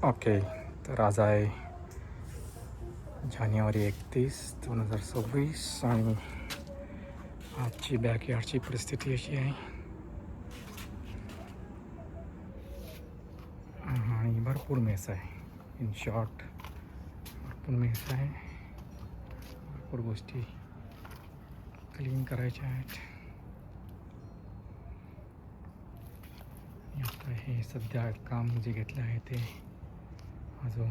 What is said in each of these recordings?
Okay, तर आज आहे जानेवारी 31, 2026 आणि आजची बॅकयार्डची परिस्थिती अशी आहे. आणि भरपूर मेस आहे. इन शॉर्ट भरपूर मेस आहे. भरपूर गोष्टी क्लीन करायच्या आहेत. आता हे सध्या काम जे घेतलं आहे ते हा जो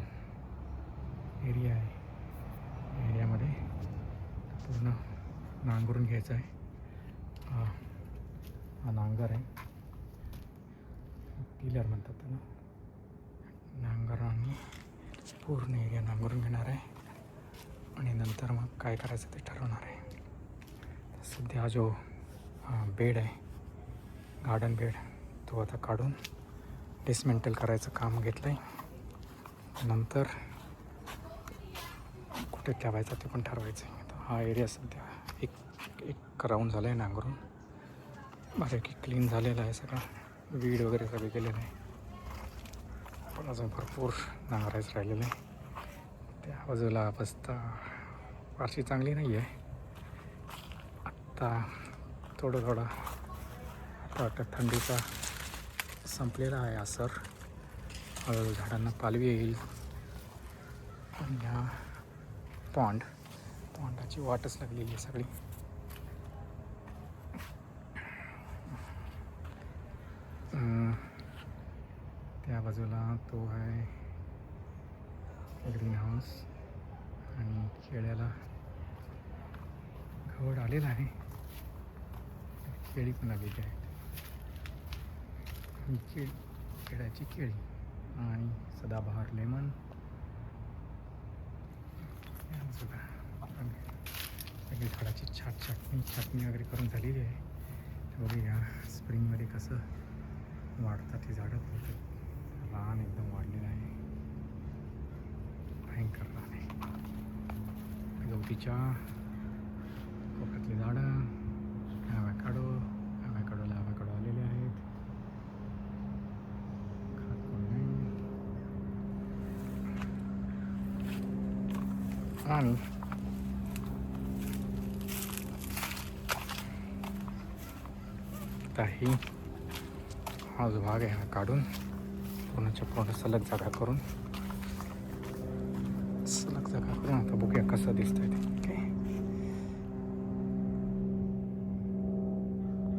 एरिया आहे, एरियामध्ये पूर्ण नांगरून घ्यायचं आहे. हा नांगर आहे, टिलर म्हणतात त्याला. नांगराने पूर्ण एरिया नांगरून घेणार आहे आणि नंतर मग काय करायचं ते ठरवणार आहे. सध्या हा जो बेड आहे, गार्डन बेड, तो आता काढून डिसमेंटल करायचं काम घेतलं आहे. नंतर कुठे ठेवायचा ते पण ठरवायचं आहे. तर हा एरिया सध्या एक राऊंड झाला आहे नांगरून, बऱ्यापैकी क्लीन झालेला आहे. सगळा वीड वगैरे सगळे गेलेलं आहे, पण अजून भरपूर नांगरायचं राहिलेलं आहे. त्या बाजूला अवस्था फारशी चांगली नाही आहे. आत्ता थोडं आता वाटतं थंडीचा संपलेला आहे असर. हळूहळू झाडांना पालवी येईल. पण ह्या पॉन्डाची वाटच लागलेली आहे सगळी. त्या बाजूला तो आहे ग्रीन हाऊस आणि केळ्याला घड आलेला आहे. केळी पण आलेली आहे. केळ्याची केळी आणि सदाबहार लेमन. सगळी झाडाची छाटणी वगैरे करून झालेली आहे. तेवढी या स्प्रिंगमध्ये कसं वाढतात ही झाडं. लहान एकदम वाढलेलं आहे, भयंकर लहान आहे. गवतीच्या कोपऱ्यातली झाडं, ॲव्होकाडो आलेले आहेत. खात कोण नाही. आणि काही हा जो भाग आहे हा काढून पूर्ण सलग जागा करून आता बघूया कसं दिसतंय ते.